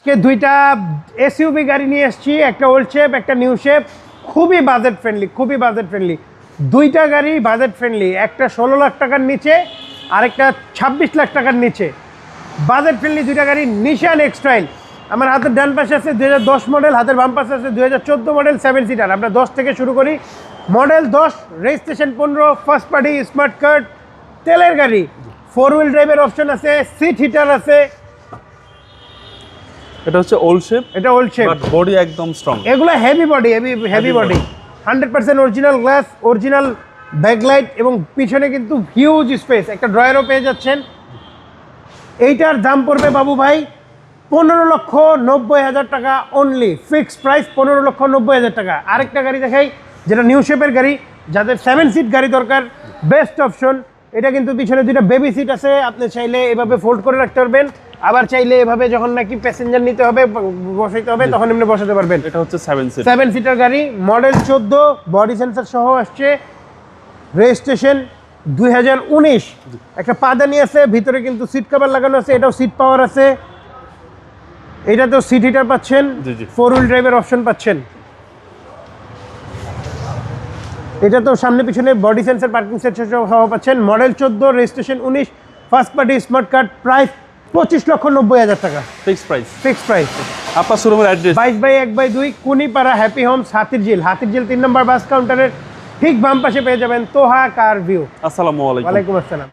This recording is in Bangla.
কে দুইটা এসইউভি গাড়ি নিয়ে এসেছি, একটা ওল্ড শেপ একটা নিউ শেপ, খুবই বাজেট ফ্রেন্ডলি। দুইটা গাড়ি বাজেট ফ্রেন্ডলি, একটা 16 লাখ টাকার নিচে আরেকটা 26 লাখ টাকার নিচে। বাজেট ফ্রেন্ডলি দুইটা গাড়ি, নিশান এক্সট্রাইল। আমার হাতের ডান পাশে আছে 2010 মডেল, হাতের বাম পাশে আছে 2014 মডেল 7 সিটার। আমরা 10 থেকে শুরু করি। Model 10, registration 15, first party, smart card, তেলের গাড়ি, 4 হুইল ড্রাইভের অপশন আছে, সিট হিটার আছে। এটা হচ্ছে ওল্ড শেপ, এটা ওল্ড শেপ, বাট বডি একদম স্ট্রং। এগুলো heavy body 100% original glass, original backlight এবং পিছনে কিন্তু হিউজ স্পেস, একটা ড্রয়ারও পেয়ে যাচ্ছেন। এইটার দাম পড়বে বাবু ভাই 15,90,000 টাকা অনলি, ফিক্সড প্রাইস 15,90,000 টাকা। আরেকটা গাড়ি দেখাই যেটা নিউ শেপের গাড়ি, যাদের 7 সিট গাড়ি দরকার, বেস্ট অপশন। এটা কিন্তু পিছনে দুইটা বেবি সিট আছে, আপনি চাইলে এভাবে ফোল্ড করে রাখতে পারবেন, আবার চাইলে এভাবে যখন নাকি প্যাসেঞ্জার নিতে হবে বসাইতে হবে তখন এমনি বসাতে পারবেন। এটা হচ্ছে 7 সিটার গাড়ি, মডেল 14, বডি সেন্সর সহ আসছে, রেজিস্ট্রেশন 2019। একটা পাদানি আছে, ভিতরে কিন্তু সিট কভার লাগানো আছে, এটাও সিট পাওয়ার আছে। এটা তো সিট হিটার পাচ্ছেন, 4 হুইল ড্রাইভের অপশন পাচ্ছেন। এটা তো সামনে পিছনে বডি সেন্সর, পার্কিং সেন্সর সহ পাচ্ছেন। Model 14, registration 19, first party, smart card, price 25,90,000 টাকা ফিক্সড প্রাইস। আপনার শোরুমের address 22/1/2 Kunipara happy Holmes, Hatirjheel 3 নম্বর বাস কাউন্টারের ঠিক বাম পাশে পেয়ে যাবেন তোহা কার ভিউ। আসসালামু আলাইকুম। ওয়ালাইকুম আসসালাম।